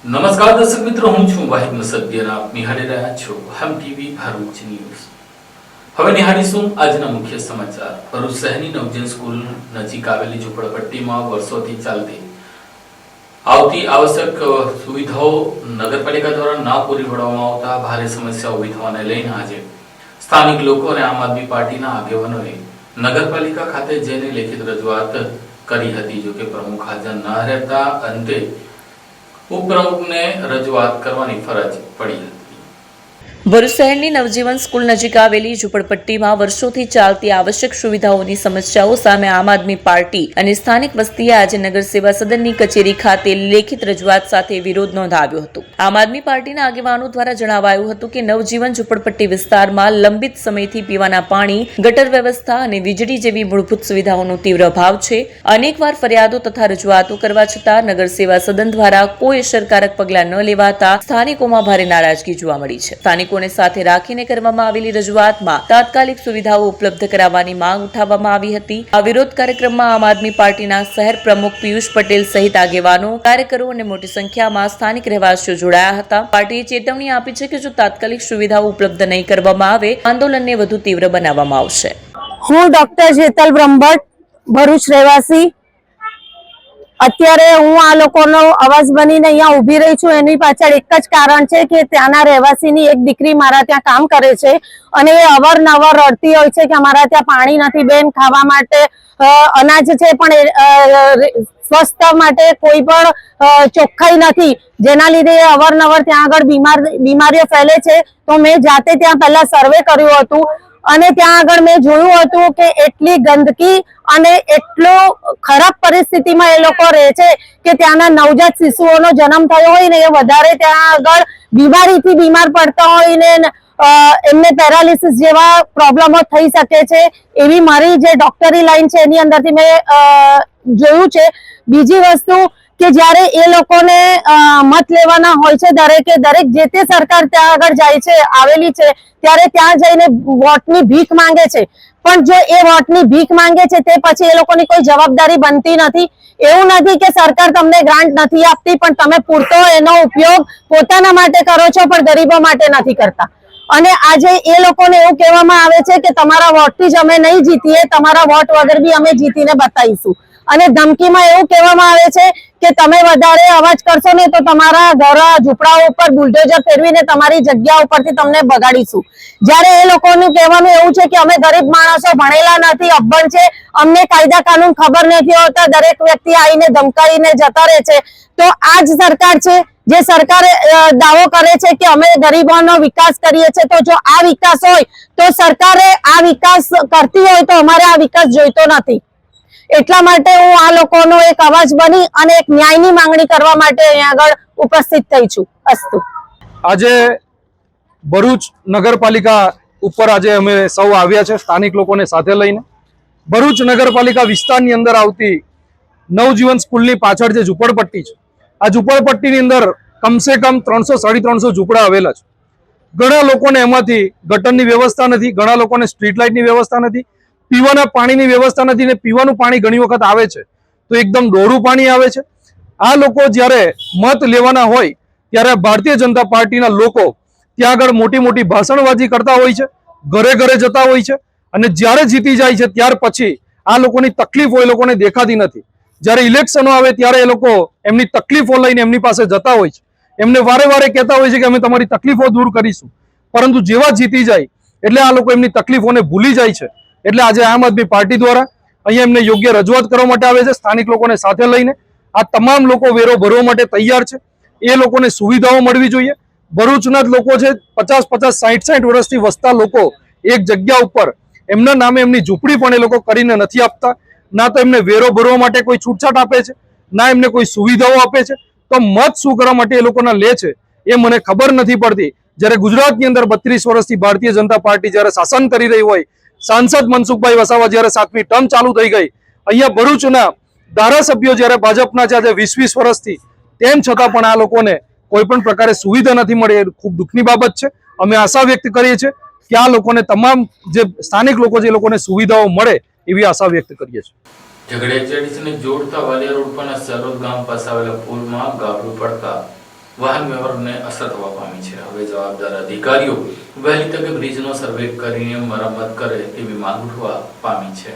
નમસ્કાર દર્શક મિત્રો, હું છું વાહિદ મુસદ્દી અને આપ નિહાળી રહ્યા છો હમ ટીવી ભરૂચ ન્યૂઝ। હવે નિહાળીશું આજના મુખ્ય સમાચાર। ભરૂચ શહેરની નવજીવન સ્કૂલ નજીક આવેલી ઝૂંપડપટ્ટીમાં વર્ષોથી ચાલતી આવતી આવશ્યક સુવિધાઓ નગરપાલિકા દ્વારા ના પૂરી પાડવામાં આવતા ભારે સમસ્યા ઊભી થવાને લઈને આજે સ્થાનિક લોકો અને આમ આદમી પાર્ટીના આગેવાનોએ નગરપાલિકા ખાતે જઈને લેખિત રજૂઆત કરી હતી। જો કે પ્રમુખ હાજર ન રહેતા અંતે ઉપપ્રમુખને રજૂઆત કરવાની ફરજ પડી હતી। ભરૂચ શહેરની નવજીવન સ્કૂલ નજીક આવેલી ઝૂંપડપટ્ટીમાં વર્ષોથી ચાલતી આવશ્યક સુવિધાઓની સમસ્યાઓ સામે આમ આદમી પાર્ટી અને સ્થાનિક વસ્તીએ આજે નગર સેવા સદનની કચેરી ખાતે લેખિત રજૂઆત સાથે વિરોધ નોંધાવ્યો હતો। આમ આદમી પાર્ટીના આગેવાનો દ્વારા જણાવાયું હતું કે નવજીવન ઝૂંપડપટ્ટી વિસ્તારમાં લંબિત સમયથી પીવાના પાણી, ગટર વ્યવસ્થા અને વીજળી જેવી મૂળભૂત સુવિધાઓનો તીવ્ર અભાવ છે। અનેકવાર ફરિયાદો તથા રજૂઆતો કરવા છતાં નગર સેવા સદન દ્વારા કોઈ અસરકારક પગલાં ન લેવાતા સ્થાનિકોમાં ભારે નારાજગી જોવા મળી છે। સ્થાનિકોને સાથે રાખીને કરવામાં આવેલી રજૂઆતમાં તાત્કાલિક સુવિધાઓ ઉપલબ્ધ કરાવવાની માંગ ઉઠાવવામાં આવી હતી। આ વિરોધ કાર્યક્રમમાં આમ આદમી પાર્ટીના શહેર પ્રમુખ પિયુષ પટેલ સહિત આગેવાનો, કાર્યકરો અને મોટી સંખ્યામાં સ્થાનિક રહેવાસીઓ જોડાયા હતા। પાર્ટીએ ચેતવણી આપી છે કે જો તાત્કાલિક સુવિધાઓ ઉપલબ્ધ નહીં કરવામાં આવે આંદોલનને વધુ તીવ્ર બનાવવામાં આવશે। હું ડોક્ટર જેતલ બ્રહ્મભટ્ટ, ભરૂચ રહેવાસી। અત્યારે હું આ લોકોનો અવાજ બનીને અહીંયા ઊભી રહી છું। એની પાછળ એક જ કારણ છે કે ત્યાંના રહેવાસીની એક દીકરી મારા ત્યાં કામ કરે છે અને એ અવારનવાર રડતી હોય છે કે અમારા ત્યાં પાણી નથી બેન, ખાવા માટે અનાજ છે પણ સ્વસ્થ માટે કોઈ પણ ચોખ્ખાઈ નથી, જેના લીધે એ અવારનવાર ત્યાં આગળ બીમારીઓ ફેલે છે। તો મેં જાતે ત્યાં પહેલા સર્વે કર્યું હતું અને ત્યાં આગળ મેં જોયું હતું કે એટલી ગંદકી અને એટલો ખરાબ પરિસ્થિતિમાં એ લોકો રહે છે કે ત્યાંના નવજાત શિશુઓનો જન્મ થયો હોય ને એ વધારે ત્યાં આગળ બીમારીથી બીમાર પડતા હોય ને એમને પેરાલિસિસ જેવા પ્રોબ્લેમો થઈ શકે છે। એવી મારી જે ડોક્ટરી લાઈન છે એની અંદરથી મેં જોયું છે। બીજી વસ્તુ કે જ્યારે એ લોકોને મત લેવાના હોય છે, દરેક જે તે સરકાર ત્યાં આગળ જાય છે, આવેલી છે, ત્યારે ત્યાં જઈને વોટની ભીખ માંગે છે, પણ જો એ વોટની ભીખ માંગે છે તે પછી એ લોકોની કોઈ જવાબદારી બનતી નથી। એવું નથી કે સરકાર તમને ગ્રાન્ટ નથી આપતી, પણ તમે પૂરતો એનો ઉપયોગ પોતાના માટે કરો છો પણ ગરીબો માટે નથી કરતા। અને આજે એ લોકોને એવું કહેવામાં આવે છે કે તમારા વોટથી જ અમે નહીં જીતીએ, તમારા વોટ વગર બી અમે જીતીને બતાવીશું। અને ધમકીમાં એવું કહેવામાં આવે છે કે તમે વધારે અવાજ કરશો ને તો તમારા ઘર ઝૂંપડાઓ ઉપર બુલડોઝર ફેરવીને તમારી જગ્યા ઉપરથી તમને બગાડીશું। જ્યારે એ લોકોનું કહેવાનું એવું છે કે અમે ગરીબ માણસો, ભણેલા નથી, અભણ છે, અમને કાયદા કાનૂન ખબર નથી હોતા, દરેક વ્યક્તિ આવીને ધમકાવીને જતા રહે છે। તો આ જ સરકાર છે જે સરકાર દાવો કરે છે કે અમે ગરીબોનો વિકાસ કરીએ છીએ। તો જો આ વિકાસ હોય તો સરકારે આ વિકાસ કરતી હોય તો અમારે આ વિકાસ જોઈતો નથી। એટલા માટે હું આ લોકોનો એક અવાજ બની અને એક ન્યાયની માંગણી કરવા માટે અહીંયા આગળ ઉપસ્થિત થઈ છું। અસ્તુ। આજે ભરૂચ નગરપાલિકા ઉપર આજે અમે સૌ આવ્યા છે સ્થાનિક લોકોને સાથે લઈને। ભરૂચ નગરપાલિકા વિસ્તારની અંદર આવતી નવજીવન સ્કૂલની પાછળ જે ઝૂંપડપટ્ટી છે, આ ઝૂંપડપટ્ટીની અંદર કમસે કમ 300-350 ઝૂંપડા આવેલા છે। ઘણા લોકોને એમાંથી ગટરની વ્યવસ્થા નથી, ઘણા લોકોને સ્ટ્રીટ લાઇટની વ્યવસ્થા નથી, પીવાના પાણીની વ્યવસ્થા નથી ને પીવાનું પાણી ઘણી વખત આવે છે તો એકદમ ડોળું પાણી આવે છે। આ લોકો જ્યારે મત લેવાના હોય ત્યારે ભારતીય જનતા પાર્ટીના લોકો ત્યાં આગળ મોટી મોટી ભાષણબાજી કરતા હોય છે, ઘરે ઘરે જતા હોય છે અને જ્યારે જીતી જાય છે ત્યાર પછી આ લોકોની તકલીફો એ લોકોને દેખાતી નથી। જ્યારે ઇલેક્શનો આવે ત્યારે એ લોકો એમની તકલીફો લઈને એમની પાસે જતા હોય છે, એમને વારે વારે કહેતા હોય છે કે અમે તમારી તકલીફો દૂર કરીશું, પરંતુ જેવા જીતી જાય એટલે આ લોકો એમની તકલીફોને ભૂલી જાય છે। એટલે આજે આમ આદમી પાર્ટી દ્વારા અહીંયા એમને યોગ્ય રજૂઆત કરવા માટે આવે છે। સ્થાનિક લોકોને સાથે લઈને આ તમામ લોકો વેરો ભરવા માટે તૈયાર છે। એ લોકોને સુવિધાઓ મળવી જોઈએ। ભરૂચના જ લોકો છે, 50-50, 60-60 વર્ષથી વસતા લોકો એક જગ્યા ઉપર એમના નામે એમની ઝૂંપડી પણ એ લોકો કરીને નથી આપતા। ના તો એમને વેરો ભરવા માટે કોઈ છૂટછાટ આપે છે, ના એમને કોઈ સુવિધાઓ આપે છે। તો મત શું કરવા માટે એ લોકોના લે છે એ મને ખબર નથી પડતી। જ્યારે ગુજરાતની અંદર 32 વર્ષથી ભારતીય જનતા પાર્ટી જ્યારે શાસન કરી રહી હોય, સાંસદ મનસુખભાઈ વસાવા જ્યારે 7મી ટર્મ ચાલુ થઈ ગઈ, અહીંયા ભરૂચના ધારાસભ્યો જ્યારે ભાજપના છે આજે 20-20 વર્ષથી, તેમ છતાં પણ આ લોકોને કોઈ પણ પ્રકારે સુવિધા નથી મળી। એ ખૂબ દુઃખની બાબત છે। અમે આશા વ્યક્ત કરીએ છીએ કે આ લોકોને તમામ જે સ્થાનિક લોકો છે એ લોકોને સુવિધાઓ મળે એવી આશા વ્યક્ત કરીએ છીએ। ઝઘડિયા જેડીસીને જોડતા વાલિયા રોડ પરના સરોદ ગામ પાસે આવેલા પુલમાં ગાબડું પડતા વાહન વ્યવહારને અસર થવા પામી છે. હવે જવાબદાર અધિકારીઓ વહેલી તકે બ્રિજનો સર્વે કરીને મરમ્મત કરે તેવી માંગ ઉઠવા પામી છે.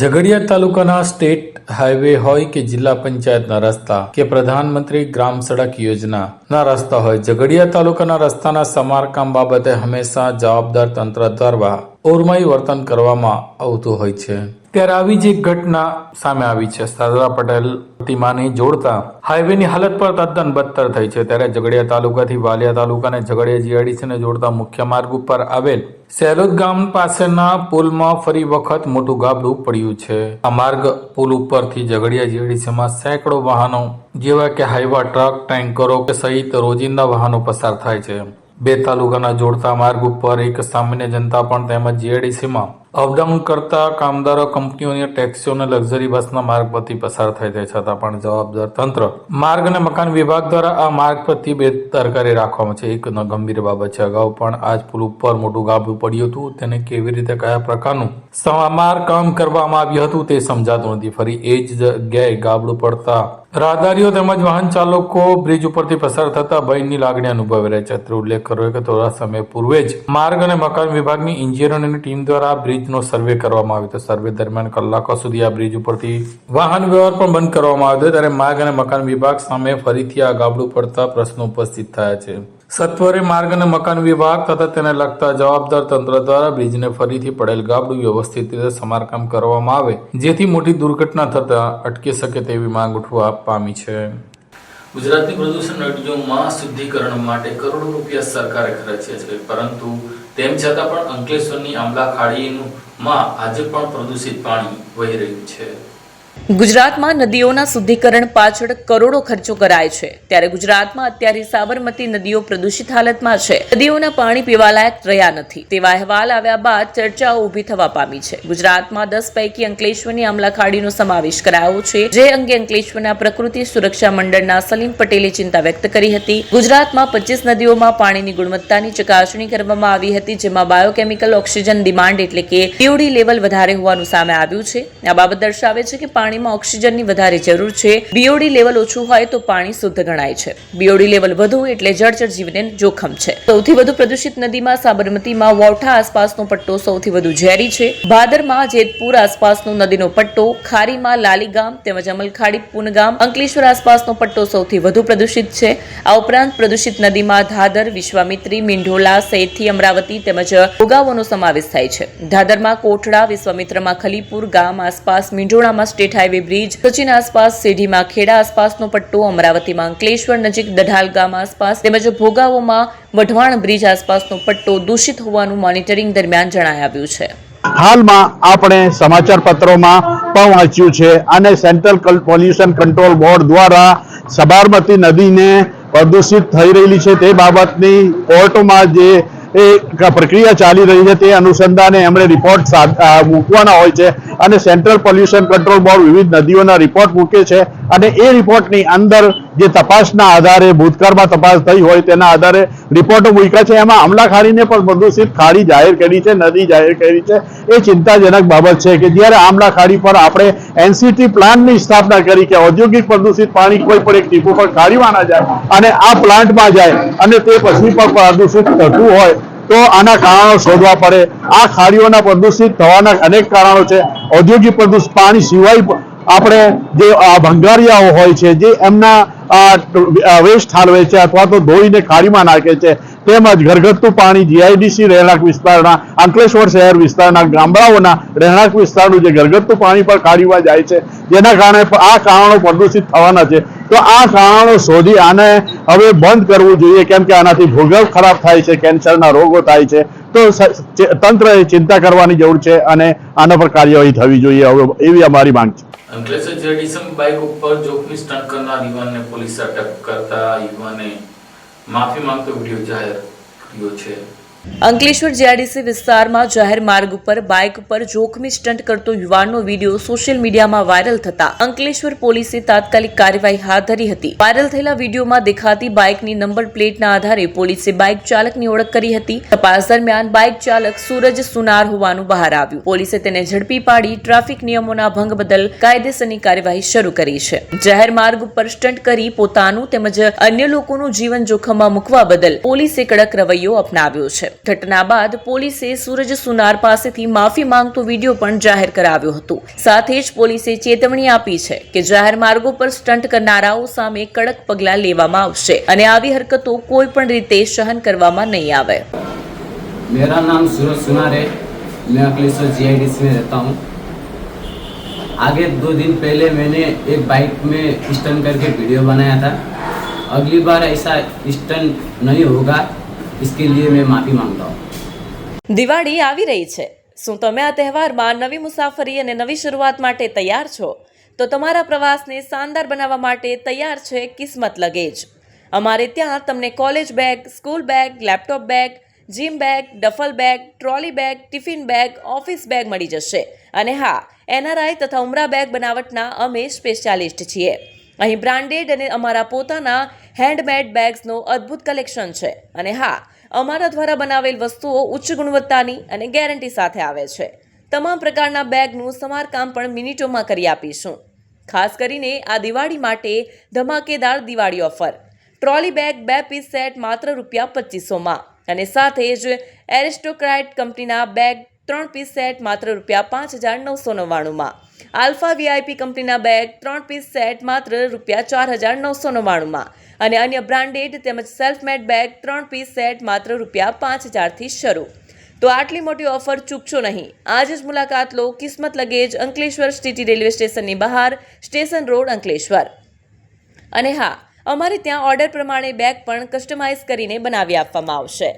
ઝઘડિયા તાલુકાના સ્ટેટ હાઈવે હોય કે જિલ્લા પંચાયતના રસ્તા કે પ્રધાનમંત્રી ગ્રામ સડક યોજનાના રસ્તા હોય, ઝઘડિયા તાલુકાના રસ્તાના સમારકામ બાબતે હંમેશા જવાબદાર તંત્ર દ્વારા ઓરમાઈ વર્તન કરવામાં આવતું હોય છે. ત્યારે આવી જ એક ઘટના સામે આવી છે. સરદાર પટેલ પ્રતિમાને જોડતા હાઈવેની હાલત પર તદ્દન બદતર થઈ છે. ત્યારે ઝઘડિયા તાલુકાથી વાલિયા તાલુકાને ઝઘડિયા જીઆઈડીસીને જોડતા મુખ્ય માર્ગ ઉપર આવેલ સેલોદ ગામ પાસેના પુલમાં ફરી વખત મોટું ગાબડું પડ્યું છે. આ માર્ગ પુલ ઉપરથી ઝઘડિયા જીઆઈડીસીમાં સેંકડો વાહનો જેવા કે હાઈવા, ટ્રક, ટેન્કરો કે સહિત રોજિંદા વાહનો પસાર થાય છે. બે તાલુકાના જોડતા માર્ગ ઉપર એક સામાન્ય જનતા પણ તેમજ જીઆઈડીસીમાં અપડાઉન કરતા કામદારો, કંપનીઓની ટેક્સીઓ અને લક્ઝરી બસના માર્ગ પરથી પસાર થાય તે છતાં પણ જવાબદાર તંત્ર, માર્ગ અને મકાન વિભાગ દ્વારા આ માર્ગ પરથી બેદરકારી રાખવામાં છે. એક ગંભીર બાબત છે. અગાઉ પણ આ જ પુલ ઉપર મોટું ગાબડું પડ્યું હતું. તેને કેવી રીતે કયા પ્રકારનું સમારકામ કરવામાં આવ્યું હતું તે સમજાતું નથી. ફરી એ જ જગ્યાએ ગાબડું પડતા રાહદારીઓ તેમજ વાહન ચાલકો બ્રિજ ઉપરથી પસાર થતા ભયની લાગણી અનુભવી રહ્યા છે. અત્રે ઉલ્લેખ કર્યો કે થોડા સમય પૂર્વે જ માર્ગ અને મકાન વિભાગની ઇન્જિનિયરોની ટીમ દ્વારા બ્રિજનો સર્વે કરવામાં આવ્યો હતો. સર્વે દરમિયાન કલાકો સુધી આ બ્રિજ ઉપરથી વાહન વ્યવહાર પણ બંધ કરવામાં આવ્યો. ત્યારે માર્ગ અને મકાન વિભાગ સામે ફરીથી આ ગાબડું પડતા પ્રશ્નો ઉપસ્થિત થયા છે. સત્વરે માર્ગ અને મકાન વિભાગ તથા તેને લગતા જવાબદાર તંત્ર દ્વારા બ્રિજને ફરીથી પડેલ ગાબડું વ્યવસ્થિત રીતે સમારકામ કરવામાં આવે, જેથી મોટી દુર્ઘટના થતા અટકી શકે તેવી માંગ ઉઠવા પામી છે. ગુજરાતની પ્રદૂષણ નદીઓમાં શુદ્ધિકરણ માટે કરોડો રૂપિયા સરકારે ખર્ચ્યા છે, પરંતુ તેમ છતાં પણ અંકલેશ્વરની આંબલા ખાડીમાં આજે પણ પ્રદૂષિત પાણી વહી રહ્યું છે. ગુજરાતમાં નદીઓના શુદ્ધિકરણ પાછળ કરોડો ખર્ચો કરાય છે. ત્યારે ગુજરાતમાં અત્યારે સાબરમતી નદીઓ પ્રદૂષિત હાલતમાં છે. નદીઓના પાણી પીવાલાયક રહ્યા નથી તેવા અહેવાલ આવ્યા બાદ ચર્ચાઓ ઊભી થવા પામી છે. ગુજરાતમાં 10 પૈકી અંકલેશ્વરની આમલા ખાડીનો સમાવેશ કરાયો છે, જે અંગે અંકલેશ્વરના પ્રકૃતિ સુરક્ષા મંડળના સલીમ પટેલે ચિંતા વ્યક્ત કરી હતી. ગુજરાતમાં 25 નદીઓમાં પાણીની ગુણવત્તાની ચકાસણી કરવામાં આવી હતી, જેમાં બાયોકેમિકલ ઓક્સિજન ડિમાન્ડ એટલે કે પીઓડી લેવલ વધારે હોવાનું સામે આવ્યું છે. આ બાબત દર્શાવે છે કે પાણીમાં ઓક્સિજનની વધારે જરૂર છે. બીઓડી લેવલ ઓછું હોય તો પાણી શુદ્ધ ગણાય છે. બીઓડી લેવલ વધુ એટલે જળચર જીવને જોખમ છે. સૌથી વધુ પ્રદૂષિત નદીમાં સાબરમતીમાં વોઠા આસપાસનો પટ્ટો સૌથી વધુ ઝેરી છે. ભાદરમાં જેતપુર આસપાસનો નદીનો પટ્ટો, ખારીમાં લાલીગામ તેમજ અમલખાડી પૂનગામ, અંકલેશ્વર આસપાસનો પટ્ટો સૌથી વધુ પ્રદૂષિત છે. આ ઉપરાંત પ્રદૂષિત નદીમાં ધાદર, વિશ્વામિત્રી, મીંઢોલા, સૈથી, અમરાવતી તેમજ ભોગાવોનો સમાવેશ થાય છે. ધાદરમાં કોઠડા, વિશ્વામિત્રમાં ખલીપુર ગામ આસપાસ, મીંઢોળામાં સ્ટેટ હાઈવે બ્રિજ, સચિન આસપાસ, સેઢીમાં ખેડા આસપાસનો પટ્ટો, અમરાવતીમાં અંકલેશ્વર નજીક દઢાલ ગામ આસપાસ તેમજ ભોગાવોમાં વઢવાણ બ્રિજ આસપાસનો પટ્ટો દૂષિત હોવાનું મોનિટરિંગ દરમિયાન જણાઈ આવ્યું છે. હાલમાં આપણે સમાચાર પત્રોમાં પણ વાંચ્યું છે અને સેન્ટ્રલ પોલ્યુશન કંટ્રોલ બોર્ડ દ્વારા સાબરમતી નદીને પ્રદૂષિત થઈ રહેલી છે તે બાબતની કોર્ટમાં જે પ્રક્રિયા ચાલી રહી છે તે અનુસંધાને એમણે રિપોર્ટ મૂકવાના હોય છે અને સેન્ટ્રલ પોલ્યુશન કંટ્રોલ બોર્ડ વિવિધ નદીઓના રિપોર્ટ મૂકે છે અને એ રિપોર્ટની અંદર જે તપાસના આધારે ભૂતકાળમાં તપાસ થઈ હોય તેના આધારે રિપોર્ટો મૂક્યા છે. એમાં આમલા ખાડીને પણ પ્રદૂષિત ખાડી જાહેર કરી છે, નદી જાહેર કરી છે. એ ચિંતાજનક બાબત છે કે જ્યારે આમલા ખાડી પર આપણે એનસીટી પ્લાન્ટની સ્થાપના કરી કે ઔદ્યોગિક પ્રદૂષિત પાણી કોઈ પણ એક ટીપું પર ખાડીમાં ના જાય અને આ પ્લાન્ટમાં જાય અને તે પછી પણ પ્રદૂષિત થતું હોય તો આના કારણો શોધવા પડે. આ ખાડીઓના પ્રદૂષિત થવાના અનેક કારણો છે. ઔદ્યોગિક પ્રદૂષિત પાણી સિવાય આપણે જે ભંગારિયાઓ હોય છે જે એમના વેસ્ટ ઠાલવે છે અથવા તો ધોઈને ખાડીમાં નાખે છે, તેમજ ઘરગથ્થુ પાણી જીઆઈડીસી રહેણાંક વિસ્તારના, અંકલેશ્વર શહેર વિસ્તારના ગામડાઓના રહેણાંક વિસ્તારનું જે ઘરગથ્થુ પાણી પર ખાડીમાં જાય છે, જેના કારણે આ કારણો પ્રદૂષિત થવાના છે. તો આ કારણો શોધી આને હવે બંધ કરવું જોઈએ, કેમ કે આનાથી ભૂગર્ભ ખરાબ થાય છે, કેન્સરના રોગો થાય છે. તો તંત્રએ ચિંતા કરવાની જરૂર છે અને આના પર કાર્યવાહી થવી જોઈએ હવે, એવી અમારી માંગ છે. અંકલેશ્વર જીઆઈડીસી બાઇક ઉપર જોખમી સ્ટન્ટ કરનાર યુવાનને પોલીસે અટક કરતા યુવાને માફી માંગતો વિડીયો જાહેર કર્યો છે. અંકલેશ્વર જીઆઈડીસી વિસ્તારમાં જાહેર માર્ગ ઉપર બાઇક ઉપર જોખમી સ્ટન્ટ કરતો યુવાનનો વિડીયો સોશિયલ મીડિયામાં વાયરલ થતા અંકલેશ્વર પોલીસે તાત્કાલિક કાર્યવાહી હાથ ધરી હતી. વાયરલ થયેલા વિડીયોમાં દેખાતી બાઇકની નંબર પ્લેટના આધારે પોલીસે બાઇક ચાલકની ઓળખ કરી હતી. તપાસ દરમિયાન બાઇક ચાલક સૂરજ સુનાર હોવાનું બહાર આવ્યું. પોલીસે તેને ઝડપી પાડી ટ્રાફિક નિયમોના ભંગ બદલ કાયદેસરની કાર્યવાહી શરૂ કરી છે. જાહેર માર્ગ ઉપર સ્ટન્ટ કરી પોતાનું તેમજ અન્ય લોકોનું જીવન જોખમમાં મૂકવા બદલ પોલીસે કડક રવૈયો અપનાવ્યો છે. ઘટના બાદ પોલીસે સૂરજ સુનાર પાસેથી માફી માંગતો વિડીયો પણ જાહેર કરાવ્યો હતો. સાથે જ પોલીસે ચેતવણી આપી છે કે જાહેર માર્ગો પર સ્ટન્ટ કરનારાઓ સામે કડક પગલાં લેવામાં આવશે અને આવી હરકતો કોઈ પણ રીતે સહન કરવામાં નહીં આવે. मेरा नाम सूरज सुनार है. मैं अकलेश्वर जीआईडीसी में रहता हूँ. आगे 2 दिन पहले मैंने एक बाइक में स्टंट करके वीडियो बनाया था. अगली बार ऐसा स्टंट नहीं होगा, इसके लिए मैं माफ़ी मांगता हूँ. દિવાળી આવી રહી છે. શું તમે આ તહેવારમાં નવી મુસાફરી અને નવી શરૂઆત માટે તૈયાર છો? તો તમારા પ્રવાસને શાનદાર બનાવવા માટે તૈયાર છે કિસ્મત લગેજ. અમારે ત્યાં તમને college bag, school bag, laptop bag, gym bag, duffel bag, trolley bag, tiffin bag, office bag મળી જશે. અને હા, એનઆરઆઈ તથા ઉમરા બેગ બનાવટના અમે સ્પેશિયાલિસ્ટ છીએ. અહીં બ્રાન્ડેડ અને અમારા પોતાના હેન્ડમેડ બેગ્સનો અદ્ભુત કલેક્શન છે. અને હા, અમારા દ્વારા બનાવેલ વસ્તુઓ ઉચ્ચ ગુણવત્તાની અને ગેરંટી સાથે આવે છે. તમામ પ્રકારના બેગનું સમારકામ પણ મિનિટોમાં કરી આપીશું. ખાસ કરીને આ દિવાળી માટે ધમાકેદાર Diwali offer. Trolley bag 2 piece set માત્ર ₹2500માં અને સાથે જ એરિસ્ટોક્રાઇટ કંપનીના બેગ 3 પીસ સેટ માત્ર ₹5999માં. આલ્ફા વીઆઈપી કંપનીના બેગ 3 પીસ સેટ માત્ર ₹4999માં અને અન્ય બ્રાન્ડેડ તેમજ self made bag 3 piece set માત્ર ₹5000થી શરૂ. તો આટલી મોટી ઓફર ચૂકશો નહીં. આજે જ મુલાકાત લો કિસ્મત લગેજ, અંકલેશ્વર સિટી રેલવે સ્ટેશનની બહાર, સ્ટેશન રોડ, અંકલેશ્વર. અને હા, અમારે ત્યાં ઓર્ડર પ્રમાણે બેગ પણ કસ્ટમાઇઝ કરીને બનાવી આપવામાં આવશે.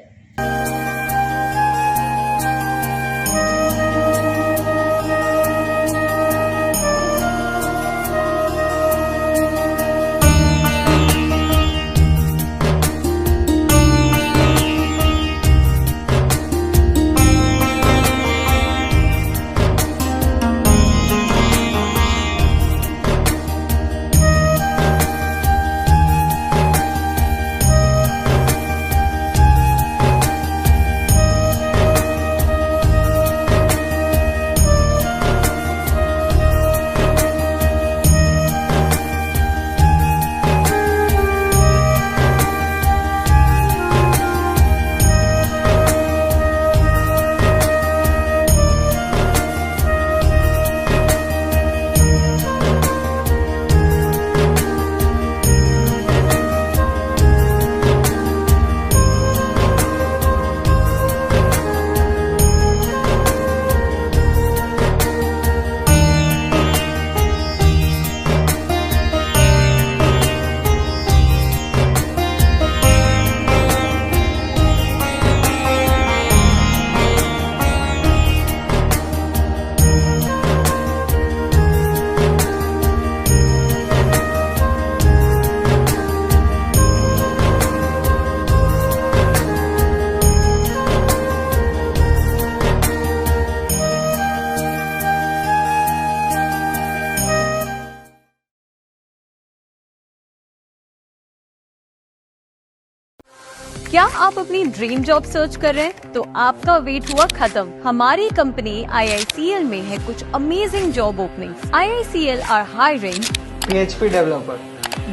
क्या आप अपनी ड्रीम जॉब सर्च कर रहे हैं? तो आपका वेट हुआ खत्म. हमारी कंपनी IICL में है कुछ amazing job openings. IICL are hiring PHP developer,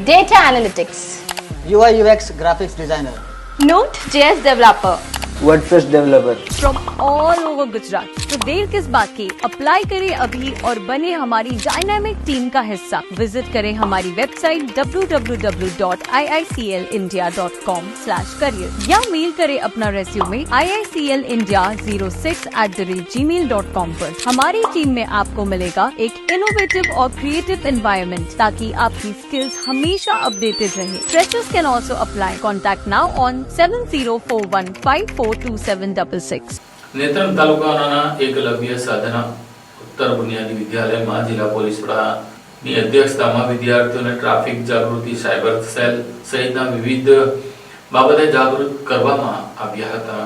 data analytics, UI UX graphics designer, Node.js developer WordPress developer. from all over Gujarat. तो देर किस बात की, अप्लाई करें अभी और बने हमारी डायनामिक टीम का हिस्सा. विजिट करें हमारी वेबसाइट www.iiclindia.com/career या मेल करें अपना रेज्यूमे iiclindia06@gmail.com पर. हमारी टीम में आपको मिलेगा एक इनोवेटिव और क्रिएटिव एनवायरनमेंट ताकि आपकी स्किल्स हमेशा अपडेटेड रहे. Freshers can also apply. Contact now on 7041542766. Netrang તાલુકાના એકલવ્ય સાધના ઉત્તર બુનિયાદી વિદ્યાલયમાં જિલ્લા પોલીસ વડાની અધ્યક્ષતામાં વિદ્યાર્થીઓને ટ્રાફિક જાગૃતિ, સાયબર સેલ સહિતના વિવિધ બાબતે જાગૃત કરવામાં આવ્યા હતા.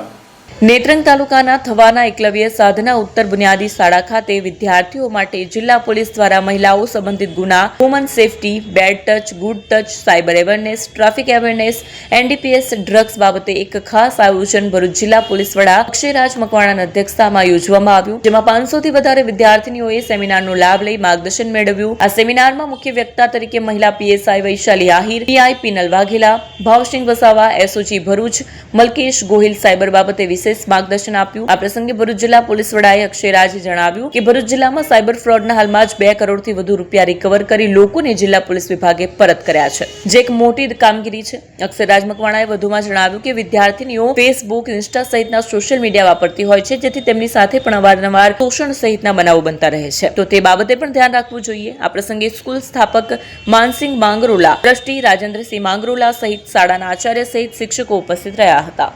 નેત્રંગ તાલુકાના થવાના એકલવ્ય સાધના ઉત્તર બુનિયાદી શાળા ખાતે વિદ્યાર્થીઓ માટે જિલ્લા પોલીસ દ્વારા મહિલાઓ સંબંધિત ગુના, woman safety, bed touch, good touch, cyber awareness, traffic awareness, NDPS, drugs બાબતે એક ખાસ આયોજન ભરૂચ જિલ્લા પોલીસ વડા અક્ષયરાજ મકવાણાના અધ્યક્ષતામાં યોજવામાં આવ્યું, જેમાં 500 થી વધારે વિદ્યાર્થીનીઓએ સેમિનારનો લાભ લઈ માર્ગદર્શન મેળવ્યું. આ સેમિનારમાં મુખ્ય વક્તા તરીકે મહિલા PSI Vaishali Ahir, PI Pinal Vaghela, Bhavsinh Vasava, SOG Bharuch Malkesh Gohil cyber બાબતે વિશેષ માર્ગદર્શન આપ્યું. આ પ્રસંગે ભરૂચ જિલ્લા પોલીસ વડાએ અક્ષયરાજે જણાવ્યું કે ભરૂચ જિલ્લામાં સાયબર ફ્રોડના હાલમાં જ 2 કરોડથી વધુ રૂપિયા રિકવર કરી લોકોને જિલ્લા પોલીસ વિભાગે પરત કર્યા છે, જે એક મોટી કામગીરી છે. અક્ષયરાજ મકવાણાએ વધુમાં જણાવ્યું કે વિદ્યાર્થીનીઓ ફેસબુક, ઇન્સ્ટા સહિતના સોશિયલ મીડિયા વાપરતી હોય છે, જેથી તેમની સાથે પણ અવારનવાર શોષણ સહિતના બનાવો બનતા રહે છે, તો તે બાબતે પણ ધ્યાન રાખવું જોઈએ. આ પ્રસંગે સ્કૂલ સ્થાપક માનસિંહ માંગરોલા, ટ્રસ્ટી રાજેન્દ્રસિંહ માંગરોલા સહિત શાળાના આચાર્ય સહિત શિક્ષકો ઉપસ્થિત રહ્યા હતા.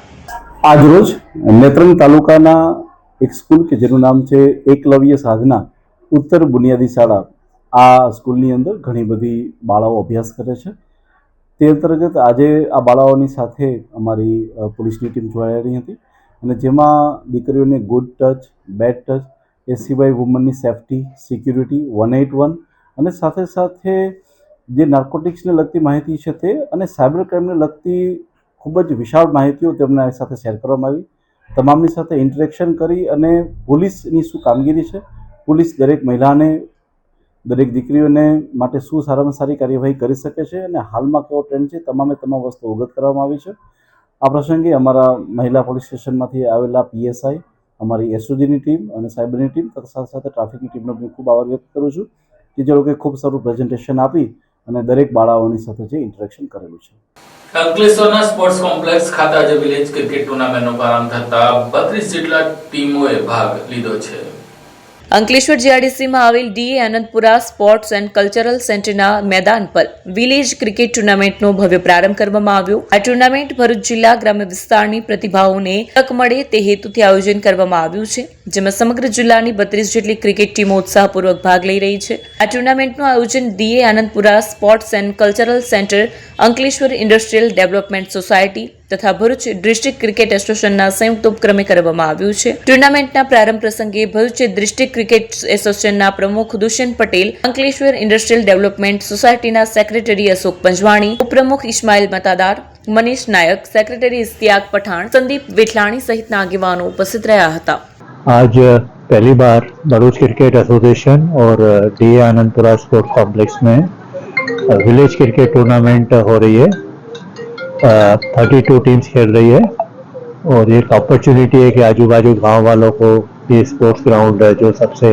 આજરોજ નેત્રંગ તાલુકાના એક સ્કૂલ કે જેનું નામ છે એકલવ્ય સાધના ઉત્તર બુનિયાદી શાળા, આ સ્કૂલની અંદર ઘણી બધી બાળાઓ અભ્યાસ કરે છે. તે અંતર્ગત આજે આ બાળાઓની સાથે અમારી પોલીસની ટીમ જોડાયેલી હતી અને જેમાં દીકરીઓને ગુડ ટચ, બેડ ટચ, એ સિવાય વુમનની સેફટી, સિક્યુરિટી, 181 અને સાથે સાથે જે નાર્કોટિક્સને લગતી માહિતી છે તે અને સાયબર ક્રાઇમને લગતી ખૂબ જ વિશાળ માહિતીઓ તેમના સાથે શેર કરવામાં આવી. તમામની સાથે ઇન્ટરેક્શન કરી અને પોલીસની શું કામગીરી છે, પોલીસ દરેક મહિલાને, દરેક દીકરીઓને માટે શું સારામાં સારી કાર્યવાહી કરી શકે છે અને હાલમાં કેવો ટ્રેન્ડ છે, તમામ વસ્તુ અવગત કરવામાં આવી છે. આ પ્રસંગે અમારા મહિલા પોલીસ સ્ટેશનમાંથી આવેલા પીએસઆઈ, અમારી એસઓજીની ટીમ અને સાયબરની ટીમ તથા સાથે સાથે ટ્રાફિકની ટીમનો હું ખૂબ આભાર વ્યક્ત કરું છું કે જે લોકોએ ખૂબ સારું પ્રેઝન્ટેશન આપી અને દરેક બાળાઓની સાથે જે ઇન્ટરેક્શન કરેલું છે. અંકલેશ્વરના સ્પોર્ટ્સ કોમ્પ્લેક્સ ખાતે આજે વિલેજ ક્રિકેટ ટુર્નામેન્ટનો પ્રારંભ થતા 32 જેટલા ટીમોએ ભાગ લીધો છે. અંકલેશ્વર જીઆરડીસીમાં આવેલ DA Anandpura sports and cultural સેન્ટરના મેદાન પર વિલેજ ક્રિકેટ ટુર્નામેન્ટનો ભવ્ય પ્રારંભ કરવામાં આવ્યો. આ ટુર્નામેન્ટ ભરૂચ જિલ્લા ગ્રામ્ય વિસ્તારની પ્રતિભાઓને તક મળે તે હેતુથી આયોજન કરવામાં આવ્યું છે, જેમાં સમગ્ર જિલ્લાની 32 જેટલી ક્રિકેટ ટીમો ઉત્સાહપૂર્વક ભાગ લઈ રહી છે. આ ટુર્નામેન્ટનું આયોજન DA Anandpura sports and cultural centre, Ankleshwar industrial development society તથા ભરૂચ ડિસ્ટ્રિક્ટ ક્રિકેટ એસોસિએશનના સંયુક્ત ઉપક્રમે કરવામાં આવ્યું છે. ટુર્નામેન્ટના પ્રારંભ પ્રસંગે ભરૂચ ડિસ્ટ્રિક્ટ ક્રિકેટ એસોસિએશનના પ્રમુખ દુષ્યંત પટેલ, અંકલેશ્વર ઇન્ડસ્ટ્રીયલ ડેવલપમેન્ટ સોસાયટીના સેક્રેટરી અશોક પંજવાણી, ઉપપ્રમુખ ઇસ્માઇલ મતાદાર, મનીષ નાયક, સેક્રેટરી ઇસ્તિયાક પઠાણ, સંદીપ વેઠલાણી સહિતના આગેવાનો ઉપસ્થિત રહ્યા હતા. आज पहली बार भरूच क्रिकेट एसोसिएशन और डी आनंदपुरा स्पोर्ट्स कॉम्प्लेक्स में विलेज क्रिकेट टूर्नामेंट हो रही है. 32 टीम्स खेल रही है और ये एक अपॉर्चुनिटी है कि आजू बाजू गांव वालों को ये स्पोर्ट्स ग्राउंड है जो सबसे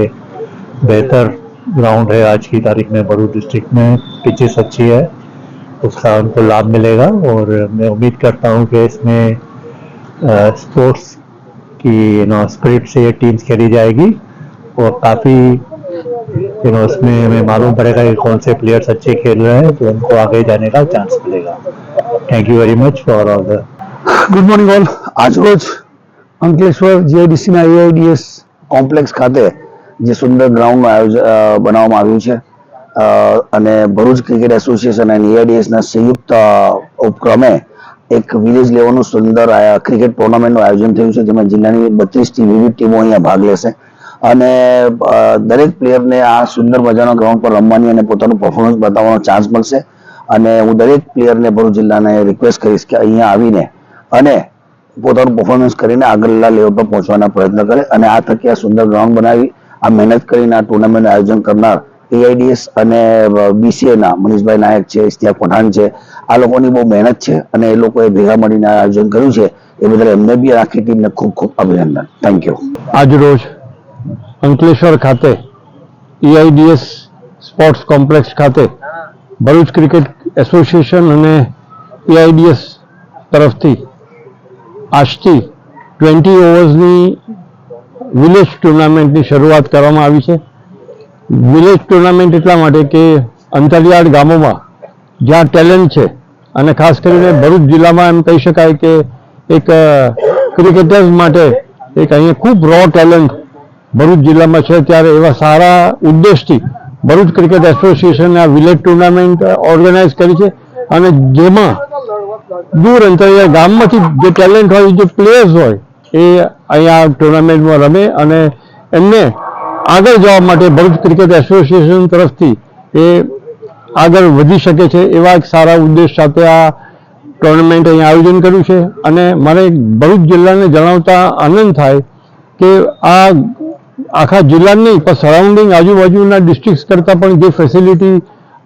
बेहतर ग्राउंड है आज की तारीख में भरूच डिस्ट्रिक्ट में, पिचेस अच्छी है, उसका उनको लाभ मिलेगा और मैं उम्मीद करता हूँ कि इसमें स्पोर्ट्स की स्पिरिट से ये टीम्स खेली जाएगी और काफ़ी इसमें हमें मालूम पड़ेगा कि कौन से प्लेयर्स अच्छे खेल रहे हैं तो उनको आगे जाने का चांस मिलेगा. Thank you very much for all the good morning all. આજરોજ અંકલેશ્વર જીઆઈડીસીના એઆઈડીએસ કોમ્પ્લેક્સ ખાતે જે સુંદર ગ્રાઉન્ડનું આયોજન બનાવવામાં આવ્યું છે અને ભરૂચ ક્રિકેટ એસોસિએશન અને એઆઈડીએસના સંયુક્ત ઉપક્રમે એક વિલેજ લેવલનું સુંદર ક્રિકેટ ટુર્નામેન્ટનું આયોજન થયું છે, જેમાં જિલ્લાની 32 વિવિધ ટીમો અહીંયા ભાગ લેશે અને દરેક પ્લેયરને આ સુંદર મજાના ગ્રાઉન્ડ પર રમવાની અને પોતાનું પરફોર્મન્સ બતાવવાનો ચાન્સ મળશે. અને હું દરેક પ્લેયરને ભરૂચ જિલ્લાને રિક્વેસ્ટ કરીશ કે અહીંયા આવીને અને પોતાનું પરફોર્મન્સ કરીને આગળના લેવલ પર પહોંચવાના પ્રયત્ન કરે અને આ થકી આ સુંદર ગ્રાઉન્ડ બનાવી આ મહેનત કરીને આ ટુર્નામેન્ટનું આયોજન કરનાર એઆઈડીએસ અને બીસીએના મનીષભાઈ નાયક છે, ઇસ્તિયાક પઠાણ છે, આ લોકોની બહુ મહેનત છે અને એ લોકોએ ભેગા મળીને આયોજન કર્યું છે, એ બદલ એમને બી આખી ટીમને ખૂબ ખૂબ અભિનંદન. Thank you. આજરોજ અંકલેશ્વર ખાતે એઆઈડીએસ સ્પોર્ટ્સ કોમ્પ્લેક્સ ખાતે ભરૂચ ક્રિકેટ એસોસિએશન અને એઆઈડીએસ તરફથી આજથી 20 ઓવર્સની વિલેજ ટુર્નામેન્ટની શરૂઆત કરવામાં આવી છે. વિલેજ ટુર્નામેન્ટ એટલા માટે કે અંતરિયાળ ગામોમાં જ્યાં ટેલેન્ટ છે અને ખાસ કરીને ભરૂચ જિલ્લામાં એમ કહી શકાય કે એક ક્રિકેટર્સ માટે એક અહીંયા ખૂબ રો ટેલેન્ટ ભરૂચ જિલ્લામાં છે, ત્યારે એવા સારા ઉદ્દેશથી ભરૂચ ક્રિકેટ એસોસિએશને આ વિલેજ ટુર્નામેન્ટ ઓર્ગેનાઇઝ કરી છે અને જેમાં દૂર અંતરિયાળ ગામમાંથી જે ટેલેન્ટ હોય, જે પ્લેયર્સ હોય, એ અહીંયા ટુર્નામેન્ટમાં રમે અને એમને આગળ જવા માટે ભરૂચ ક્રિકેટ એસોસિએશન તરફથી એ આગળ વધી શકે છે એવા એક સારા ઉદ્દેશ સાથે આ ટુર્નામેન્ટ અહીંયા આયોજન કર્યું છે. અને મને ભરૂચ જિલ્લાને જણાવતા આનંદ થાય કે આ આખા જિલ્લાની પણ સરાઉન્ડિંગ આજુબાજુના ડિસ્ટ્રિક્ટ કરતાં પણ જે ફેસિલિટી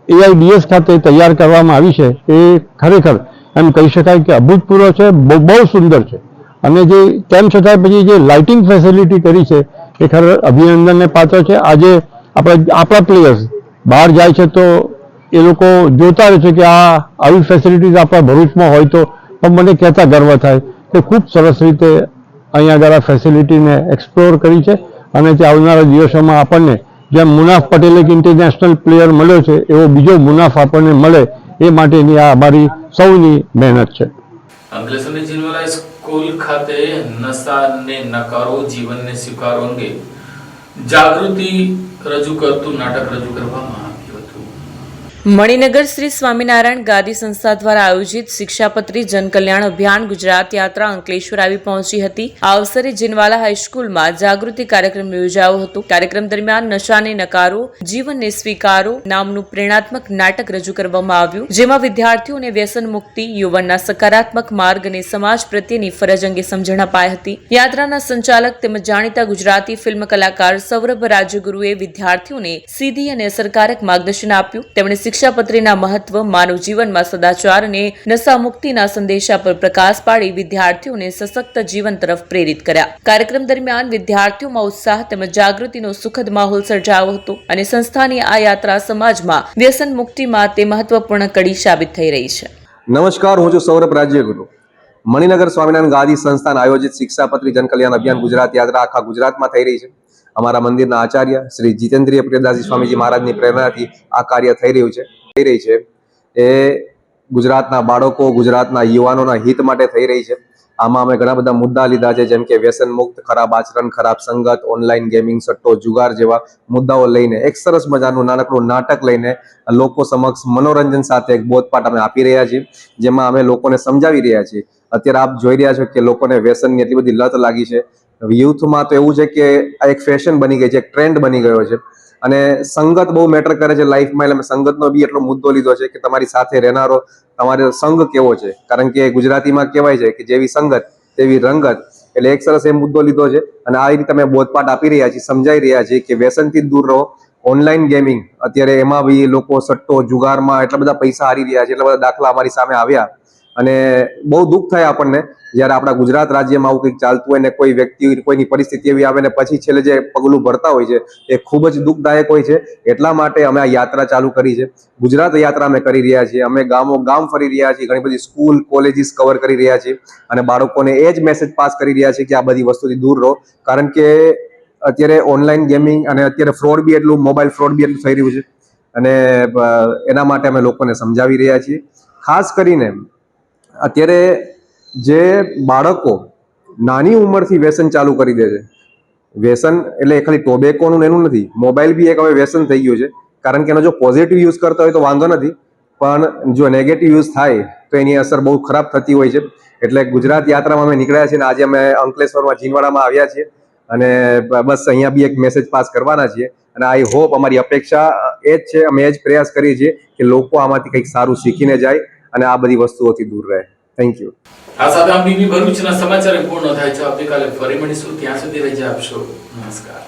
AIDS ખાતે તૈયાર કરવામાં આવી છે એ ખરેખર એમ કહી શકાય કે અભૂતપૂર્વ છે, બહુ સુંદર છે. અને જે તેમ છતાં પછી જે લાઇટિંગ ફેસિલિટી કરી છે એ ખરેખર અભિનંદનને પાત્ર છે. આજે આપણા પ્લેયર્સ બહાર જાય છે તો એ લોકો જોતા રહે છે કે આવી ફેસિલિટીઝ આપણા ભરૂચમાં હોય તો મને કહેતા ગર્વ થાય કે ખૂબ સરસ રીતે અહીંયા આગળ આ ફેસિલિટીને એક્સપ્લોર કરી છે. અને તે આવનારા દિવસોમાં આપણને જેમ મુનાફ પટેલ એક ઇન્ટરનેશનલ પ્લેયર મળ્યો છે એવો બીજો મુનાફ આપણને મળે એ માટેની આ અમારી સૌની મહેનત છે. અંકલેશ્વરની જીનવાલા સ્કૂલ ખાતે નશાને નકારો જીવનને સ્વીકારો અંગે જાગૃતિ રજૂ કરતું નાટક રજૂ કરવામાં આવ્યું હતું. મણિનગર શ્રી સ્વામિનારાયણ ગાદી સંસ્થા દ્વારા આયોજિત શિક્ષાપત્રી જનકલ્યાણ અભિયાન ગુજરાત યાત્રા અંકલેશ્વર આવી પહોંચી હતી. આ અવસરે જીનવાલા હાઈસ્કૂલમાં જાગૃતિ કાર્યક્રમ યોજાયો હતો. કાર્યક્રમ દરમિયાન નશાને નકારો જીવનને સ્વીકારો નામનું પ્રેરણાત્મક નાટક રજૂ કરવામાં આવ્યું, જેમાં વિદ્યાર્થીઓને વ્યસન મુક્તિ, યુવાનના સકારાત્મક માર્ગ અને સમાજ પ્રત્યેની ફરજ અંગે સમજણ અપાઈ હતી. યાત્રાના સંચાલક તેમજ જાણીતા ગુજરાતી ફિલ્મ કલાકાર સૌરભ રાજગુરુએ વિદ્યાર્થીઓને સીધી અને અસરકારક માર્ગદર્શન આપ્યું. તેમણે શિક્ષાપત્રીના મહત્વ, માનવ જીવનમાં સદાચાર અને નશા મુક્તિના સંદેશા પર પ્રકાશ પાડી વિદ્યાર્થીઓને સશક્ત જીવન તરફ પ્રેરિત કર્યા. કાર્યક્રમ દરમિયાન વિદ્યાર્થીઓમાં ઉત્સાહ તેમજ જાગૃતિનો સુખદ માહોલ સર્જાયો હતો અને સંસ્થાની આ યાત્રા સમાજમાં વ્યસન મુક્તિમાં તે મહત્વપૂર્ણ કડી સાબિત થઈ રહી છે. નમસ્કાર, હું છું સૌરભ રાજ્યગુરુ. મણિનગર સ્વામિનારાયણ ગાદી સંસ્થાન આયોજિત શિક્ષાપત્રી જનકલ્યાણ અભિયાન ગુજરાત યાત્રા આખા ગુજરાતમાં થઈ રહી છે. અમારા મંદિરના આચાર્ય શ્રી જીતેન્દ્રિય પ્રિયદાસજી સ્વામીજી મહારાજની પ્રેરણાથી આ કાર્ય થઈ રહી છે. એ ગુજરાતના બાળકો, ગુજરાતના યુવાનોના હિત માટે થઈ રહી છે. આમાં અમે ઘણા બધા મુદ્દા લીધા છે, જેમ કે વ્યસન મુક્ત, ખરાબ આચરણ, ખરાબ સંગત, ઓનલાઈન ગેમિંગ, સટ્ટો, જુગાર જેવા મુદ્દાઓ લઈને એક સરસ મજાનું નાનકડું નાટક લઈને લોકો સમક્ષ મનોરંજન સાથે એક બોધપાઠ અમે આપી રહ્યા છીએ, જેમાં અમે લોકોને સમજાવી રહ્યા છીએ. અત્યારે આપ જોઈ રહ્યા છો કે લોકોને વ્યસનની એટલી બધી લત લાગી છે. યુથમાં તો એવું છે કે આ એક ફેશન બની ગઈ છે, એક ટ્રેન્ડ બની ગયો છે. અને સંગત બહુ મેટર કરે છે લાઈફમાં. એટલે અમે સંગતનો બી એટલો મુદ્દો લીધો છે કે તમારી સાથે રહેનારો તમારો સંગ કેવો છે, કારણ કે ગુજરાતીમાં કહેવાય છે કે જેવી સંગત તેવી રંગત. એટલે એક સરસ એ મુદ્દો લીધો છે અને આ રીતે અમે બોધપાઠ આપી રહ્યા છીએ, સમજાઈ રહ્યા છીએ કે વ્યસનથી દૂર રહો. ઓનલાઈન ગેમિંગ, અત્યારે એમાં બી લોકો સટ્ટો, જુગારમાં એટલા બધા પૈસા હારી રહ્યા છે, એટલા બધા દાખલા અમારી સામે આવ્યા અને બહુ દુઃખ થાય આપણને જ્યારે આપણા ગુજરાત રાજ્યમાં આવું કંઈક ચાલતું હોય ને કોઈ વ્યક્તિ, કોઈની પરિસ્થિતિ એવી આવે ને પછી છેલ્લે જે પગલું ભરતા હોય છે એ ખૂબ જ દુઃખદાયક હોય છે. એટલા માટે અમે આ યાત્રા ચાલુ કરી છે. ગુજરાત યાત્રા અમે કરી રહ્યા છીએ. અમે ગામ ફરી રહ્યા છીએ, ઘણી બધી સ્કૂલ, કોલેજીસ કવર કરી રહ્યા છીએ અને બાળકોને એ જ મેસેજ પાસ કરી રહ્યા છીએ કે આ બધી વસ્તુથી દૂર રહો. કારણ કે અત્યારે ઓનલાઈન ગેમિંગ અને અત્યારે ફ્રોડ બી એટલું, મોબાઈલ ફ્રોડ બી એટલું થઈ રહ્યું છે અને એના માટે અમે લોકોને સમજાવી રહ્યા છીએ. ખાસ કરીને અત્યારે જે બાળકો નાની ઉંમરથી વ્યસન ચાલુ કરી દે છે, વ્યસન એટલે ખાલી ટોબેકોનું એનું નથી, મોબાઈલ બી એક હવે વ્યસન થઈ ગયું છે. કારણ કે એનો જો પોઝિટિવ યુઝ કરતા હોય તો વાંધો નથી, પણ જો નેગેટિવ યુઝ થાય તો એની અસર બહુ ખરાબ થતી હોય છે. એટલે ગુજરાત યાત્રામાં અમે નીકળ્યા છીએ અને આજે અમે અંકલેશ્વરમાં જીનવાડામાં આવ્યા છીએ અને બસ અહીંયા બી એક મેસેજ પાસ કરવાના છીએ. અને આઈ હોપ, અમારી અપેક્ષા એ જ છે, અમે એ જ પ્રયાસ કરીએ છીએ કે લોકો આમાંથી કંઈક સારું શીખીને જાય અને આ બધી વસ્તુઓથી દૂર રહે. Thank you. આ સાથે આમ બીબી ભરૂચના સમાચાર પૂર્ણ થાય છે. આવતીકાલે ફરી મળીશું. ત્યાં સુધી રજા આપશો. નમસ્કાર.